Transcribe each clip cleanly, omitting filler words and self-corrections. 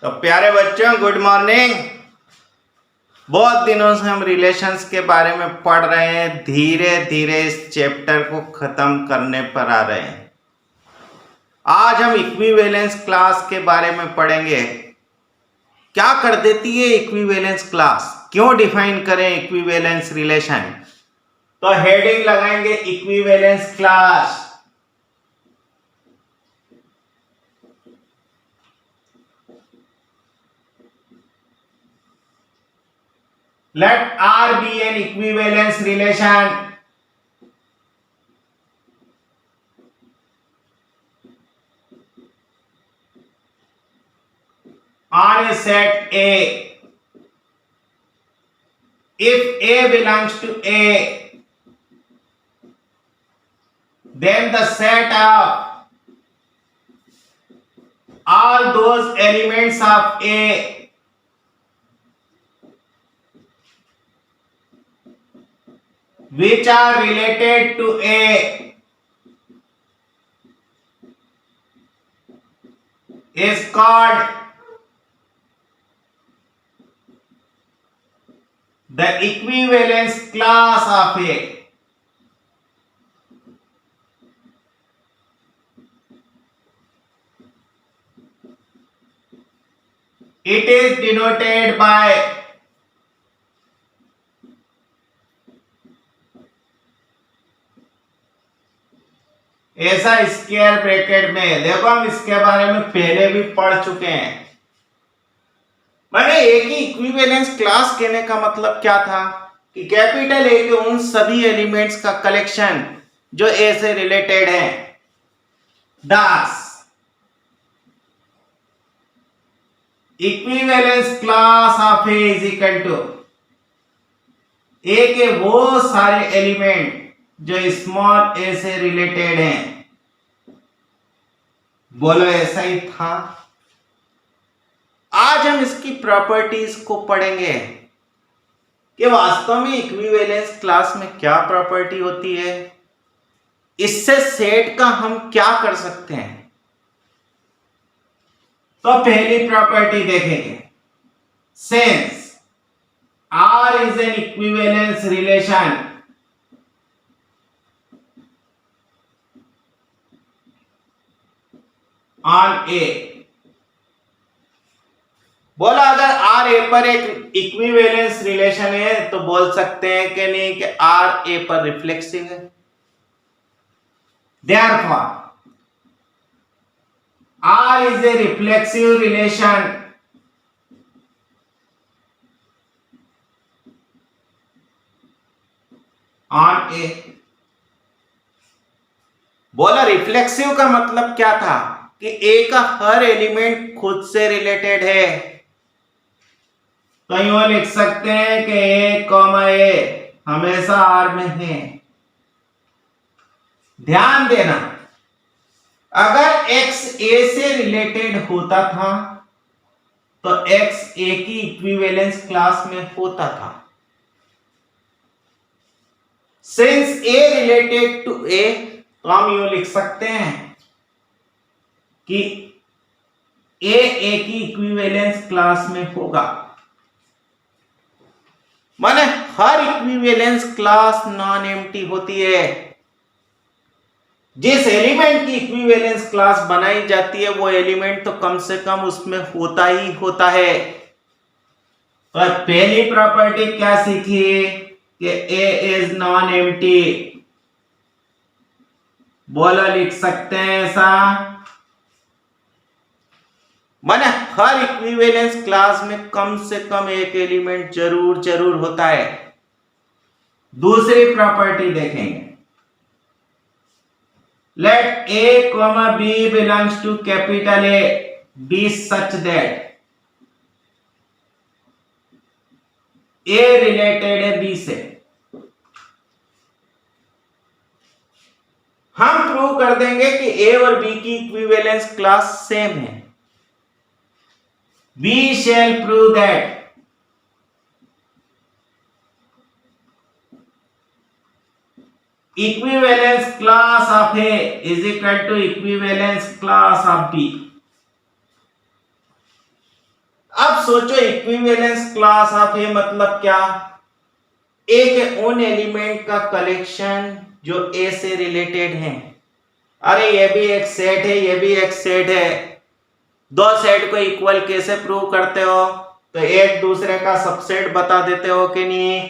तो प्यारे बच्चों, गुड मॉर्निंग। बहुत दिनों से हम रिलेशंस के बारे में पढ़ रहे हैं, धीरे धीरे इस चैप्टर को खत्म करने पर आ रहे हैं। आज हम इक्विवेलेंस क्लास के बारे में पढ़ेंगे। क्या कर देती है इक्विवेलेंस क्लास, क्यों डिफाइन करें इक्विवेलेंस रिलेशन। तो हेडिंग लगाएंगे equivalence class. Let R be an equivalence relation on a set A. If A belongs to A, then the set of all those elements of A which are related to A is called the equivalence class of A. It is denoted by ऐसा square bracket में। देखो, हम इसके बारे में पहले भी पढ़ चुके हैं। मैंने ए की इक्विवेलेंस क्लास कहने का मतलब क्या था कि कैपिटल ए के उन सभी एलिमेंट्स का कलेक्शन जो ए से रिलेटेड है। Thus equivalence class of A is equal to A के वो सारे एलिमेंट जो स्मॉल ए से रिलेटेड हैं। बोलो, ऐसा ही था। आज हम इसकी प्रॉपर्टीज को पढ़ेंगे कि वास्तव में इक्विवेलेंस क्लास में क्या प्रॉपर्टी होती है, इससे सेट का हम क्या कर सकते हैं। तो पहली प्रॉपर्टी देखेंगे, since R is an equivalence relation on A। बोला, अगर R A पर एक इक्विवेलेंस रिलेशन है तो बोल सकते हैं कि नहीं कि R A पर रिफ्लेक्सिव है। Therefore, R is a reflexive relation on A। बोला, रिफ्लेक्सिव का मतलब क्या था कि A का हर एलिमेंट खुद से रिलेटेड है। तो यूं लिख सकते हैं कि A, हमेशा R में है। ध्यान देना, अगर X A से रिलेटेड होता था तो X A की इक्विवेलेंस क्लास में होता था। Since A related to A, तो हम यूं लिख सकते हैं कि A की इक्विवेलेंस क्लास में होगा। माने हर इक्विवेलेंस क्लास नॉन एम्प्टी होती है। जिस एलिमेंट की इक्विवेलेंस क्लास बनाई जाती है वो एलिमेंट तो कम से कम उसमें होता ही होता है। तो पहली प्रॉपर्टी क्या सीखी कि A इज नॉन एम्प्टी। बोला, लिख सकते हैं ऐसा। माने हर इक्विवेलेंस क्लास में कम से कम एक एलिमेंट जरूर होता है। दूसरी प्रॉपर्टी देखेंगे, late A, B belongs to capital A be such that A related है B से। हम प्रूव कर देंगे कि A और B की इक्विवेलेंस क्लास सेम है। We shall prove that equivalence class of A is equal to equivalence class of B। सोचो इक्विवेलेंस क्लास ऑफ ए मतलब क्या? ए के उन एलिमेंट का कलेक्शन जो ए से रिलेटेड है। अरे ये भी एक सेट है, ये भी एक सेट है। दो सेट को इक्वल कैसे प्रूव करते हो? तो एक दूसरे का सबसेट बता देते हो कि नहीं?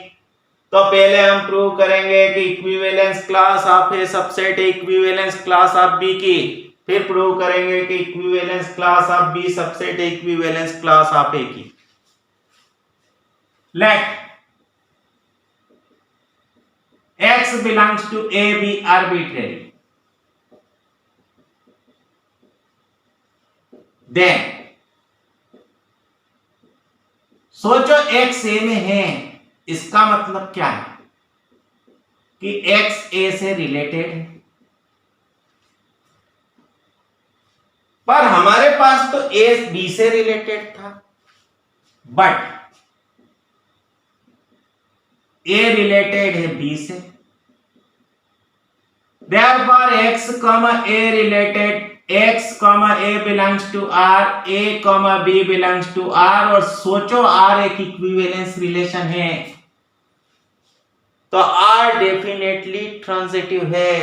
तो पहले हम प्रूव करेंगे कि equivalence class of A subset है इक्विवेलेंस क्लास ऑफ बी की। फिर प्रूव करेंगे कि equivalence class of B subset है इक्विवेलेंस क्लास ऑफ ए की। Let x belongs to a be arbitrary, then सोचो x a में है, इसका मतलब क्या है कि x a से रिलेटेड है। पर हमारे पास तो a b से रिलेटेड था, बट a रिलेटेड है b से। Therefore x, a related x, a belongs to r, a, b belongs to r। और सोचो r एक इक्विवेलेंस रिलेशन है, तो r डेफिनेटली ट्रांजिटिव है।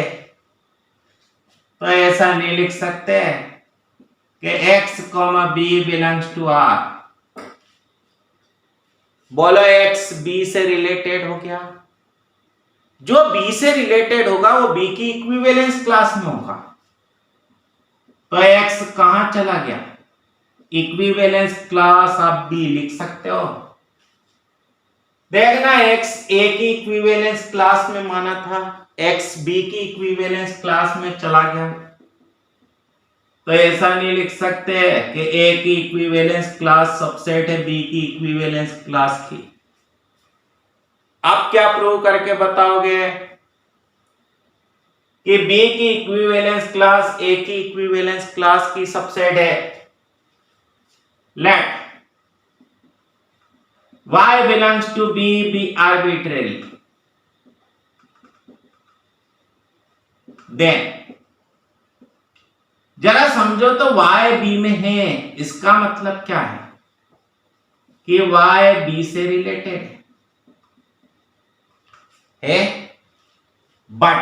तो ऐसा नहीं लिख सकते कि x, b belongs to r। बोलो x b से रिलेटेड हो गया, जो b से रिलेटेड होगा वो b की इक्विवेलेंस क्लास में होगा। तो x कहां चला गया? इक्विवेलेंस क्लास ऑफ b लिख सकते हो। देखना x a की इक्विवेलेंस क्लास में माना था, x b की इक्विवेलेंस क्लास में चला गया। तो ऐसा नहीं लिख सकते कि a की इक्विवेलेंस क्लास सबसेट है b की इक्विवेलेंस क्लास की। आप क्या प्रूव करके बताओगे कि b की इक्विवेलेंस क्लास a की इक्विवेलेंस क्लास की सबसेट है? Let y belongs to b be arbitrary, then जरा समझो तो y b में है, इसका मतलब क्या है कि y b से रिलेटेड है, बट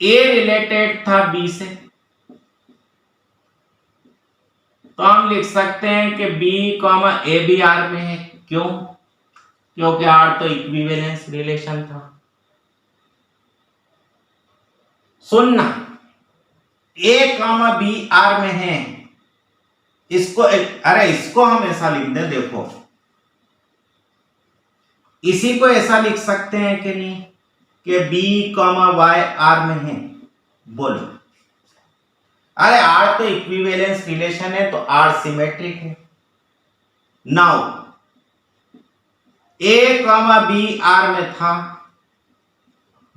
a रिलेटेड था b से। तो हम लिख सकते हैं कि b, a भी r में है। क्यों? क्योंकि r तो इक्विवेलेंस रिलेशन था। सुनना, a, b r में है, इसको हम ऐसा लिख दे। देखो इसी को ऐसा लिख सकते हैं कि नहीं कि b, y r में है? बोलो। अरे r तो इक्विवेलेंस रिलेशन है तो r सिमेट्रिक है। नाउ a, b r में था,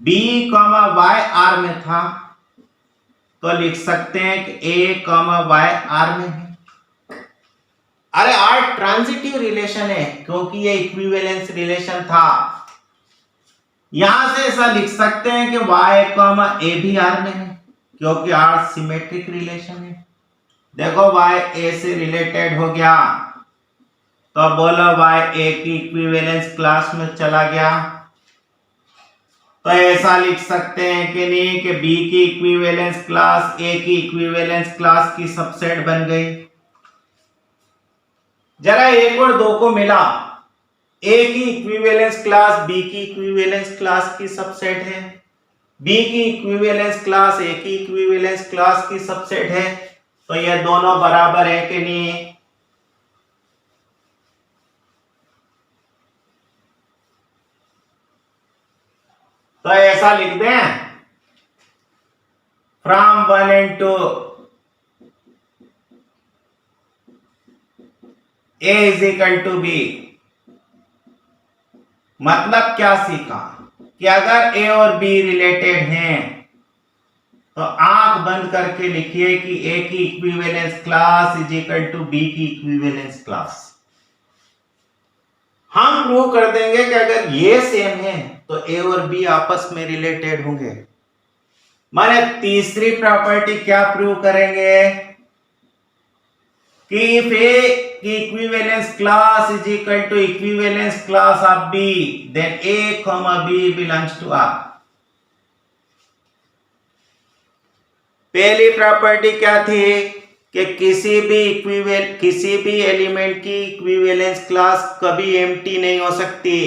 b, y r में था, तो लिख सकते हैं कि a, y r में है। अरे r ट्रांजिटिव रिलेशन है क्योंकि ये इक्विवेलेंस रिलेशन था। यहां से ऐसा लिख सकते हैं कि y, a भी r में है क्योंकि r सिमेट्रिक रिलेशन है। देखो y a से रिलेटेड हो गया, तो बोलो y a की इक्विवेलेंस क्लास में चला गया। तो ऐसा लिख सकते हैं कि नहीं कि b की इक्विवेलेंस क्लास a की इक्विवेलेंस क्लास की सबसेट बन गई। जरा एक और दो को मिला, a की इक्विवेलेंस क्लास b की इक्विवेलेंस क्लास की सबसेट है, b की इक्विवेलेंस क्लास a की इक्विवेलेंस क्लास की सबसेट है। तो ये दोनों बराबर है कि नहीं? तो ऐसा लिख दें, from 1 and 2 a is equal to b। मतलब क्या सीखा कि अगर a और b रिलेटेड हैं तो आंख बंद करके लिखिए कि a की equivalence class is equal to b की इक्विवेलेंस क्लास। हम प्रूव कर देंगे कि अगर ये सेम है तो a और b आपस में रिलेटेड होंगे। माने तीसरी प्रॉपर्टी क्या प्रूव करेंगे कि if A की equivalence class is equal to equivalence class of B, then A, B belongs to R. पहली प्रॉपर्टी क्या थी कि किसी भी एलिमेंट की इक्विवेलेंस क्लास कभी एम्प्टी नहीं हो सकती।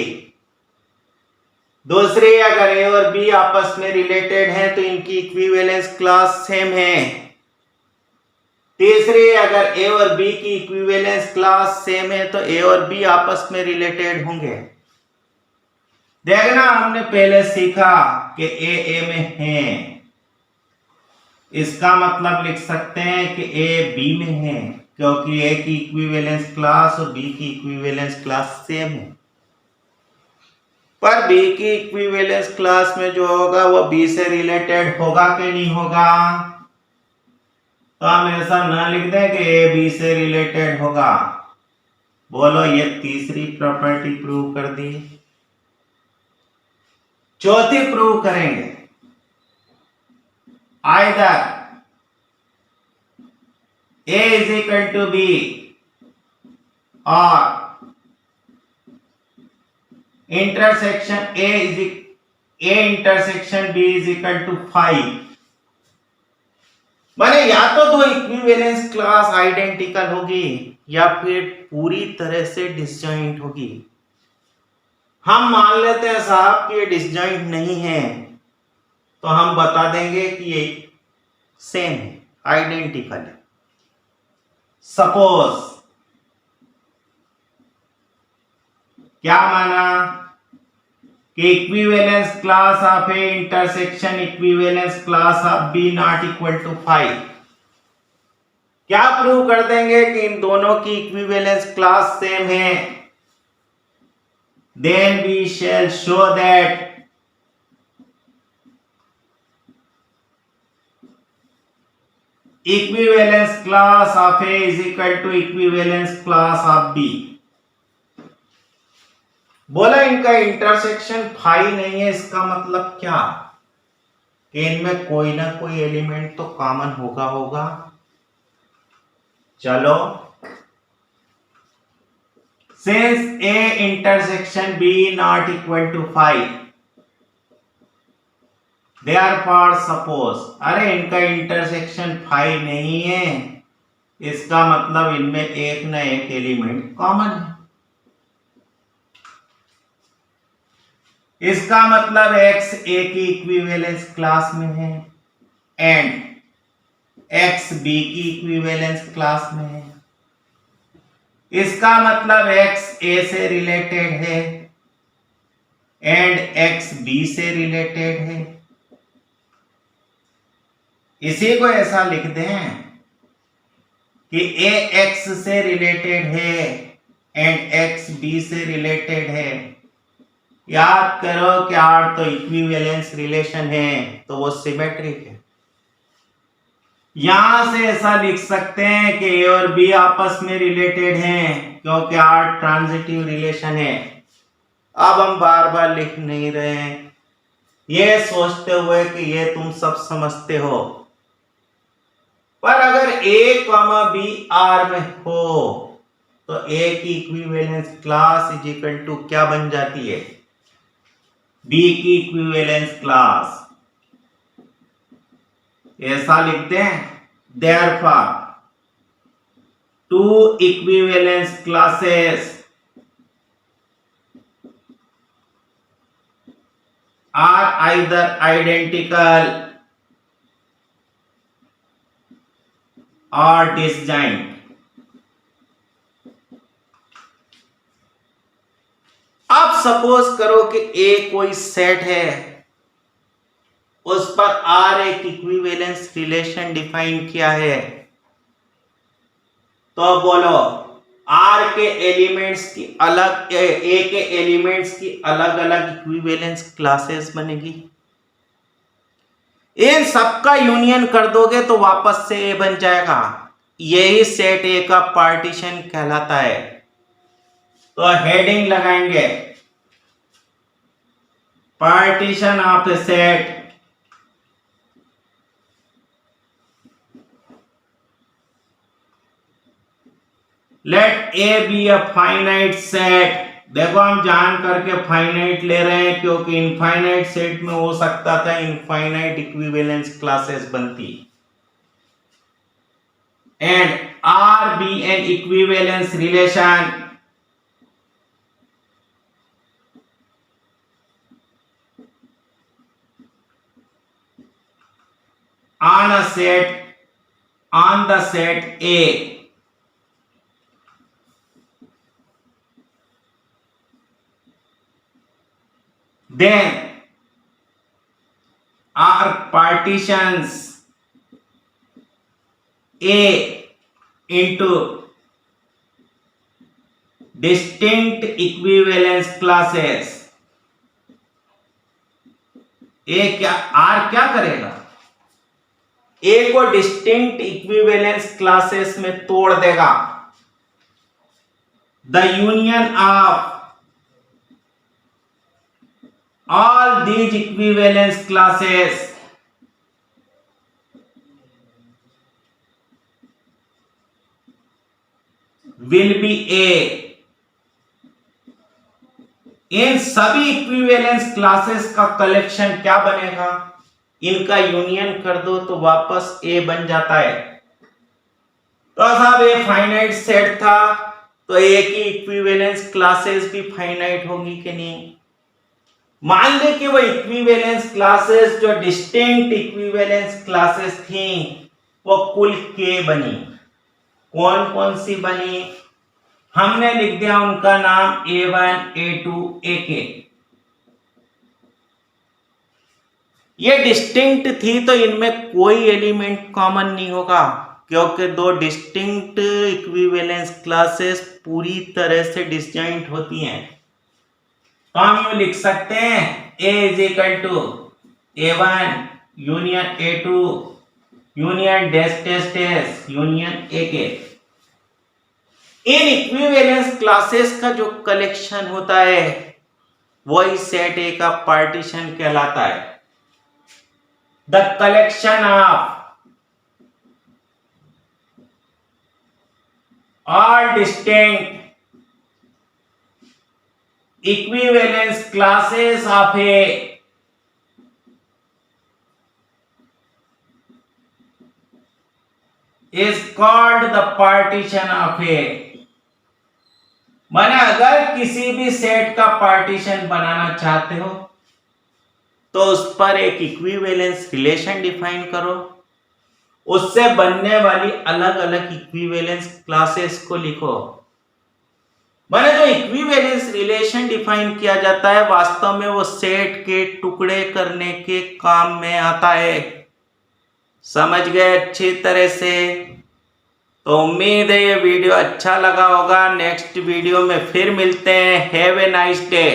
दूसरी, अगर ए और बी आपस में रिलेटेड हैं तो इनकी इक्विवेलेंस क्लास सेम है। तीसरी, अगर ए और बी की इक्विवेलेंस क्लास सेम है तो ए और बी आपस में रिलेटेड होंगे। देखना, हमने पहले सीखा कि ए में है, इसका मतलब लिख सकते हैं कि ए बी में है, क्योंकि ए की इक्विवेलेंस क्लास और बी की इक्विवेलेंस क्लास सेम है। पर बी की इक्विवेलेंस क्लास में जो होगा वो बी से रिलेटेड होगा कि नहीं होगा? तो हम ऐसा ना लिख दें कि ए बी से रिलेटेड होगा। बोलो, ये तीसरी प्रॉपर्टी प्रूव कर दी। चौथी प्रूव करेंगे, either A is equal to B or intersection A intersection B is equal to 5। माने या तो दो इक्विवेलेंस क्लास आइडेंटिकल होगी या फिर पूरी तरह से डिसजॉइंट होगी। हम मान लेते हैं साहब कि ये डिसजॉइंट नहीं है, तो हम बता देंगे कि ये सेम है, आइडेंटिकल है। सपोज क्या माना कि equivalence class of A intersection equivalence class of B not equal to 5। क्या प्रूव कर देंगे कि इन दोनों की इक्विवेलेंस क्लास सेम है। Then we shall show that equivalence class of A is equal to equivalence class of B। बोला इनका इंटरसेक्शन 5 नहीं है, इसका मतलब क्या कि इनमें कोई ना कोई एलिमेंट तो कॉमन होगा। चलो, since A intersection B not equal to 5, therefore suppose, अरे इनका इंटरसेक्शन 5 नहीं है, इसका मतलब इनमें एक ना एक एलिमेंट कॉमन है। इसका मतलब x A की इक्विवेलेंस क्लास में है एंड x B की इक्विवेलेंस क्लास में है। इसका मतलब x A से रिलेटेड है एंड x B से रिलेटेड है। इसी को ऐसा लिख दें कि A x से रिलेटेड है एंड x B से रिलेटेड है। याद करो कि R तो इक्विवेलेंस रिलेशन है, तो वो सिमेट्रिक है। यहां से ऐसा लिख सकते हैं कि A और B आपस में रिलेटेड हैं क्योंकि R ट्रांजिटिव रिलेशन है। अब हम बार बार लिख नहीं रहे हैं, ये सोचते हुए कि ये तुम सब समझते हो। पर अगर A, B R में हो तो A की equivalence class is equal to क्या बन जाती है? B की इक्विवेलेंस क्लास। ऐसा लिखते हैं, therefore two equivalence classes are either identical or disjoint। अब सपोज करो कि A कोई सेट है, उस पर R एक इक्विवेलेंस रिलेशन डिफाइन किया है, तो बोलो R के एलिमेंट्स की अलग A के एलिमेंट्स की अलग अलग इक्विवेलेंस क्लासेस बनेगी। इन सबका यूनियन कर दोगे तो वापस से A बन जाएगा। यही सेट A का पार्टीशन कहलाता है। तो हेडिंग लगाएंगे, partition of the set let A be a finite set. देखो हम जान करके फाइनाइट ले रहे हैं क्योंकि इनफाइनाइट सेट में हो सकता था इनफाइनाइट इक्विवेलेंस क्लासेस बनती। And R be an equivalence relation on a set on the set A, then are partitions A into distinct equivalence classes। A क्या करेगा, ए को डिस्टिंक्ट इक्विवेलेंस क्लासेस में तोड़ देगा। The union of all these equivalence classes will be A. इन सभी equivalence classes का collection क्या बनेगा, इनका यूनियन कर दो तो वापस ए बन जाता है। तो साहब ए फाइनाइट सेट था तो ए की इक्विवेलेंस क्लासेस भी फाइनाइट होगी कि नहीं। मान ले कि वो इक्विवेलेंस क्लासेस जो डिस्टिंक्ट इक्विवेलेंस क्लासेस थी वो कुल के बनी। कौन कौन सी बनी, हमने लिख दिया उनका नाम A1 A2 AK। ये डिस्टिंक्ट थी तो इनमें कोई एलिमेंट कॉमन नहीं होगा क्योंकि दो डिस्टिंक्ट इक्विवेलेंस क्लासेस पूरी तरह से डिस्जॉइंट होती हैं। तो हम यूं लिख सकते हैं A is equal to A1 union A2 union dash dash dash union AK। इन इक्विवेलेंस क्लासेस का जो कलेक्शन होता है वही सेट ए का पार्टीशन कहलाता है। The collection of all distinct equivalence classes of A is called the partition of A। माने अगर किसी भी सेट का पार्टीशन बनाना चाहते हो तो उस पर एक इक्विवेलेंस रिलेशन डिफाइन करो, उससे बनने वाली अलग अलग इक्विवेलेंस क्लासेस को लिखो। माने जो इक्विवेलेंस रिलेशन डिफाइन किया जाता है वास्तव में वो सेट के टुकड़े करने के काम में आता है। समझ गए अच्छी तरह से। तो उम्मीद है ये वीडियो अच्छा लगा होगा। नेक्स्ट वीडियो में फिर मिलते हैं। Have a nice day.